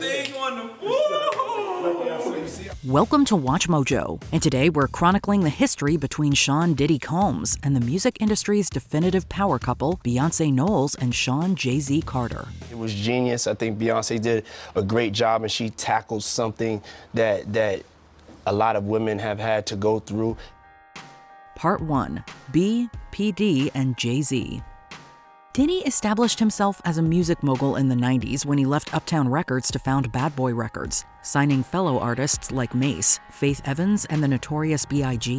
thing on the woo! Welcome to Watch Mojo, and today we're chronicling the history between Sean Diddy Combs and the music industry's definitive power couple, Beyonce Knowles and Sean Jay-Z Carter. It was genius. I think Beyonce did a great job, and she tackled something that a lot of women have had to go through. Part 1. B, PD, and Jay-Z. Diddy established himself as a music mogul in the 90s when he left Uptown Records to found Bad Boy Records, signing fellow artists like Mace, Faith Evans, and the Notorious B.I.G.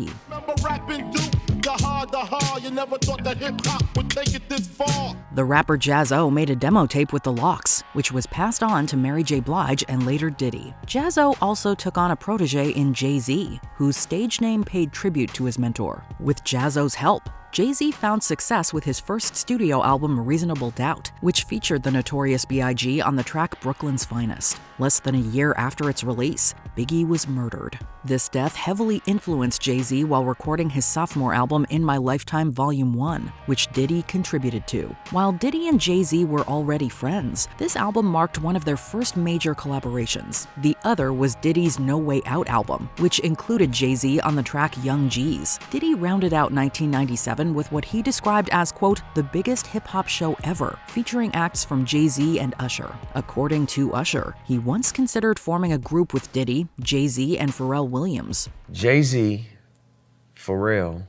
You never thought that hip-hop would take it this far. The rapper Jaz-O made a demo tape with the Lox, which was passed on to Mary J. Blige and later Diddy. Jaz-O also took on a protege in Jay-Z, whose stage name paid tribute to his mentor. With Jaz-O's help, Jay-Z found success with his first studio album Reasonable Doubt, which featured the Notorious B.I.G. on the track Brooklyn's Finest. Less than a year after its release, Biggie was murdered. This death heavily influenced Jay-Z while recording his sophomore album In My Lifetime Volume 1, which Diddy contributed to. While Diddy and Jay-Z were already friends, this album marked one of their first major collaborations. The other was Diddy's No Way Out album, which included Jay-Z on the track Young G's. Diddy rounded out 1997 with what he described as, quote, the biggest hip-hop show ever, featuring acts from Jay-Z and Usher. According to Usher, he once considered forming a group with Diddy, Jay-Z, and Pharrell Williams. Jay-Z, Pharrell,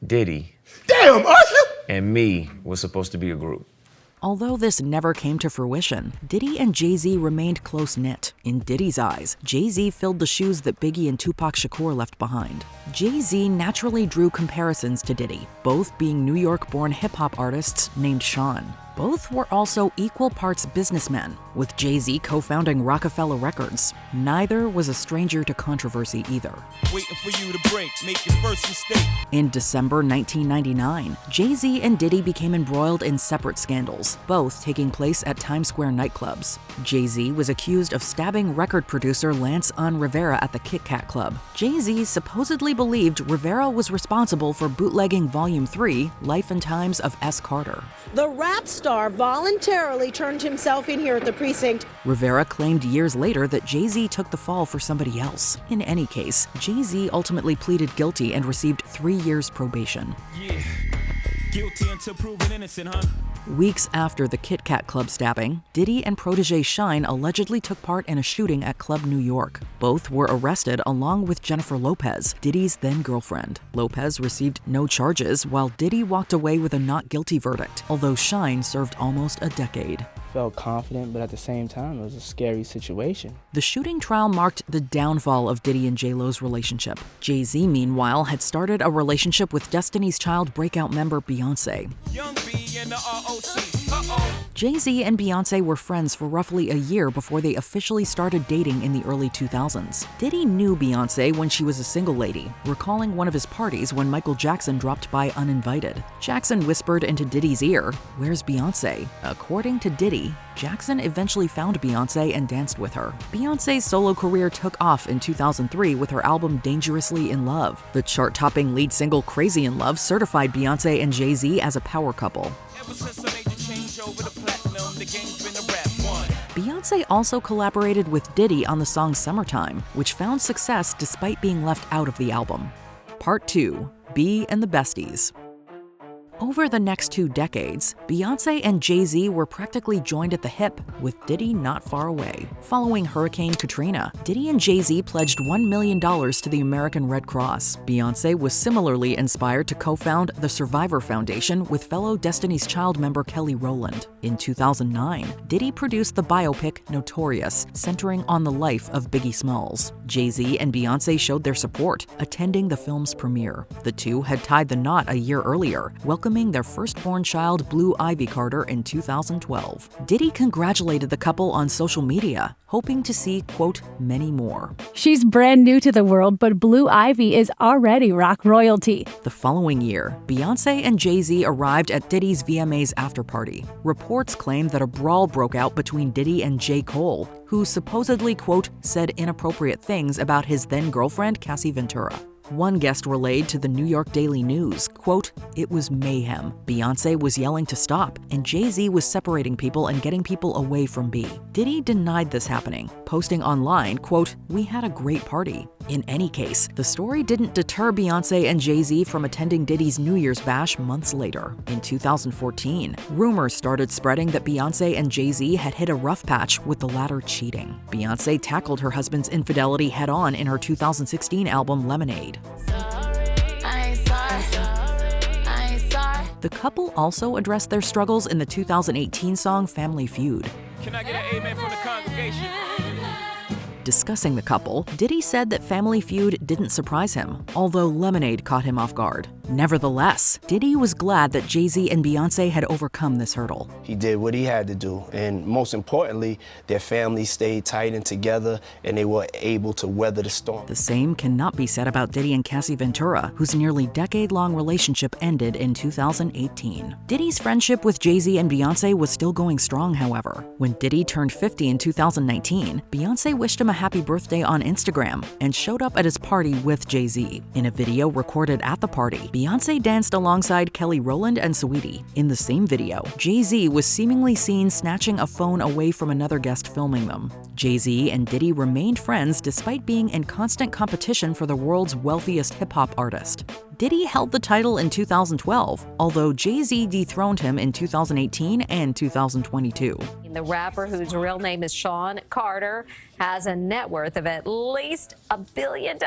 Diddy, Damn, Usher! and me was supposed to be a group. Although this never came to fruition, Diddy and Jay-Z remained close-knit. In Diddy's eyes, Jay-Z filled the shoes that Biggie and Tupac Shakur left behind. Jay-Z naturally drew comparisons to Diddy, both being New York-born hip-hop artists named Shawn. Both were also equal parts businessmen, with Jay-Z co-founding Rockefeller Records. Neither was a stranger to controversy either. Waiting for you to break, make your first mistake. In December 1999, Jay-Z and Diddy became embroiled in separate scandals, both taking place at Times Square nightclubs. Jay-Z was accused of stabbing record producer Lance Rivera at the Kit Kat Club. Jay-Z supposedly believed Rivera was responsible for bootlegging Volume 3, Life and Times of S. Carter. The rap star voluntarily turned himself in here at the precinct. Rivera claimed years later that Jay-Z took the fall for somebody else. In any case, Jay-Z ultimately pleaded guilty and received 3 years probation. Yeah. Guilty until proven innocent, huh? Weeks after the Kit Kat Club stabbing, Diddy and protege Shine allegedly took part in a shooting at Club New York. Both were arrested along with Jennifer Lopez, Diddy's then-girlfriend. Lopez received no charges, while Diddy walked away with a not guilty verdict, although Shine served almost a decade. Felt confident, but at the same time, it was a scary situation. The shooting trial marked the downfall of Diddy and J-Lo's relationship. Jay-Z, meanwhile, had started a relationship with Destiny's Child breakout member Beyonce. Young B and the ROC. Uh-oh. Jay-Z and Beyonce were friends for roughly a year before they officially started dating in the early 2000s. Diddy knew Beyonce when she was a single lady, recalling one of his parties when Michael Jackson dropped by uninvited. Jackson whispered into Diddy's ear, "Where's Beyonce?" According to Diddy, Jackson eventually found Beyonce and danced with her. Beyonce's solo career took off in 2003 with her album Dangerously in Love. The chart-topping lead single Crazy in Love certified Beyonce and Jay-Z as a power couple. Ever since I made the change over to platinum, the game's been a rap one. Beyonce also collaborated with Diddy on the song Summertime, which found success despite being left out of the album. Part 2. Bey and the Besties. Over the next 2 decades, Beyonce and Jay-Z were practically joined at the hip, with Diddy not far away. Following Hurricane Katrina, Diddy and Jay-Z pledged $1 million to the American Red Cross. Beyonce was similarly inspired to co-found the Survivor Foundation with fellow Destiny's Child member Kelly Rowland. In 2009, Diddy produced the biopic Notorious, centering on the life of Biggie Smalls. Jay-Z and Beyonce showed their support, attending the film's premiere. The two had tied the knot a year earlier, welcoming their firstborn child, Blue Ivy Carter, in 2012. Diddy congratulated the couple on social media, hoping to see, quote, many more. She's brand new to the world, but Blue Ivy is already rock royalty. The following year, Beyonce and Jay-Z arrived at Diddy's VMAs after-party. Reports claim that a brawl broke out between Diddy and J. Cole, who supposedly, quote, said inappropriate things about his then-girlfriend, Cassie Ventura. One guest relayed to the New York Daily News, quote, "It was mayhem. Beyoncé was yelling to stop, and Jay-Z was separating people and getting people away from Bey." Diddy denied this happening, posting online, quote, "We had a great party." In any case, the story didn't deter Beyoncé and Jay-Z from attending Diddy's New Year's bash months later. In 2014, rumors started spreading that Beyoncé and Jay-Z had hit a rough patch, with the latter cheating. Beyoncé tackled her husband's infidelity head-on in her 2016 album Lemonade. The couple also addressed their struggles in the 2018 song Family Feud. Can I get an amen from the congregation? Discussing the couple, Diddy said that Family Feud didn't surprise him, although Lemonade caught him off guard. Nevertheless, Diddy was glad that Jay-Z and Beyoncé had overcome this hurdle. He did what he had to do, and most importantly, their family stayed tight and together, and they were able to weather the storm. The same cannot be said about Diddy and Cassie Ventura, whose nearly decade-long relationship ended in 2018. Diddy's friendship with Jay-Z and Beyoncé was still going strong, however. When Diddy turned 50 in 2019, Beyoncé wished him a happy birthday on Instagram and showed up at his party with Jay-Z. In a video recorded at the party, Beyoncé danced alongside Kelly Rowland and Saweetie. In the same video, Jay-Z was seemingly seen snatching a phone away from another guest filming them. Jay-Z and Diddy remained friends despite being in constant competition for the world's wealthiest hip-hop artist. Diddy held the title in 2012, although Jay-Z dethroned him in 2018 and 2022. The rapper, whose real name is Shawn Carter, has a net worth of at least $1 billion.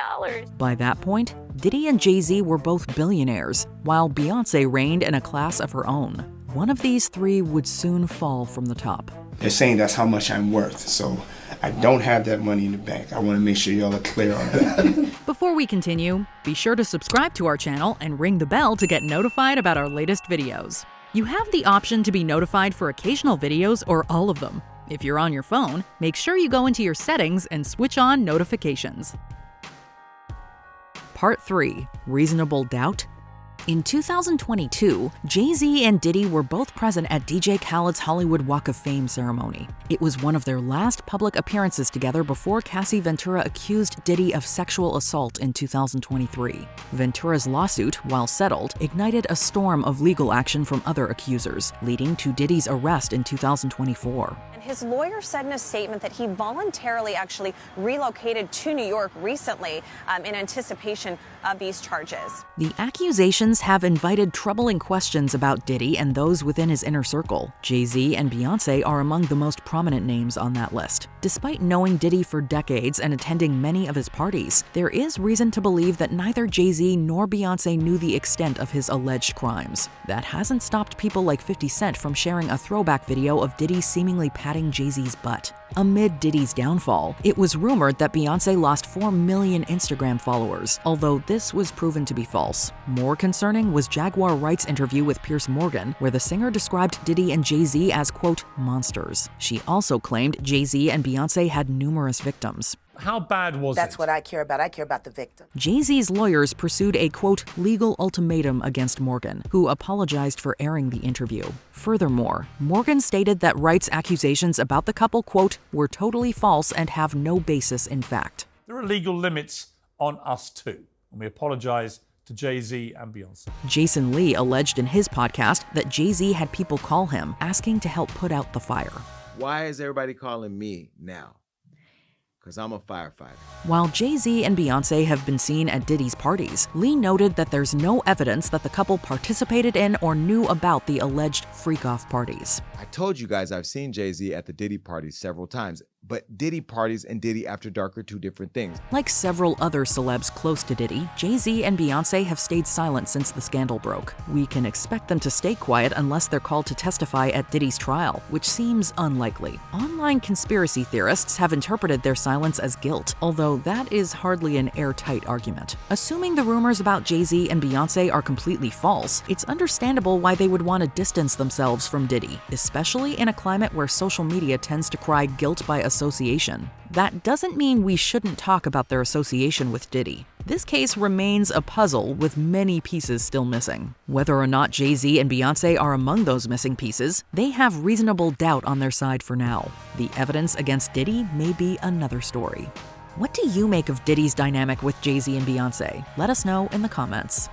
By that point, Diddy and Jay-Z were both billionaires, while Beyoncé reigned in a class of her own. One of these three would soon fall from the top. They're saying that's how much I'm worth, so I don't have that money in the bank. I want to make sure y'all are clear on that. Before we continue, be sure to subscribe to our channel and ring the bell to get notified about our latest videos. You have the option to be notified for occasional videos or all of them. If you're on your phone, make sure you go into your settings and switch on notifications. Part 3. Reasonable Doubt. In 2022, Jay-Z and Diddy were both present at DJ Khaled's Hollywood Walk of Fame ceremony. It was one of their last public appearances together before Cassie Ventura accused Diddy of sexual assault in 2023. Ventura's lawsuit, while settled, ignited a storm of legal action from other accusers, leading to Diddy's arrest in 2024. His lawyer said in a statement that he voluntarily actually relocated to New York recently in anticipation of these charges. The accusations have invited troubling questions about Diddy and those within his inner circle. Jay-Z and Beyoncé are among the most prominent names on that list. Despite knowing Diddy for decades and attending many of his parties, there is reason to believe that neither Jay-Z nor Beyoncé knew the extent of his alleged crimes. That hasn't stopped people like 50 Cent from sharing a throwback video of Diddy seemingly patting Jay-Z's butt. Amid Diddy's downfall, it was rumored that Beyoncé lost 4 million Instagram followers, although this was proven to be false. More concerning was Jaguar Wright's interview with Piers Morgan, where the singer described Diddy and Jay-Z as, quote, monsters. She also claimed Jay-Z and Beyoncé had numerous victims. How bad was it? That's what I care about. I care about the victim. Jay-Z's lawyers pursued a, quote, legal ultimatum against Morgan, who apologized for airing the interview. Furthermore, Morgan stated that Wright's accusations about the couple, quote, were totally false and have no basis in fact. There are legal limits on us too, and we apologize to Jay-Z and Beyoncé. Jason Lee alleged in his podcast that Jay-Z had people call him, asking to help put out the fire. Why is everybody calling me now? Because I'm a firefighter. While Jay-Z and Beyoncé have been seen at Diddy's parties, Lee noted that there's no evidence that the couple participated in or knew about the alleged freak-off parties. I told you guys I've seen Jay-Z at the Diddy parties several times, but Diddy parties and Diddy After Dark are two different things. Like several other celebs close to Diddy, Jay-Z and Beyoncé have stayed silent since the scandal broke. We can expect them to stay quiet unless they're called to testify at Diddy's trial, which seems unlikely. Online conspiracy theorists have interpreted their silence as guilt, although that is hardly an airtight argument. Assuming the rumors about Jay-Z and Beyoncé are completely false, it's understandable why they would want to distance themselves from Diddy, especially in a climate where social media tends to cry guilt by association. That doesn't mean we shouldn't talk about their association with Diddy. This case remains a puzzle with many pieces still missing. Whether or not Jay-Z and Beyoncé are among those missing pieces, they have reasonable doubt on their side for now. The evidence against Diddy may be another story. What do you make of Diddy's dynamic with Jay-Z and Beyoncé? Let us know in the comments.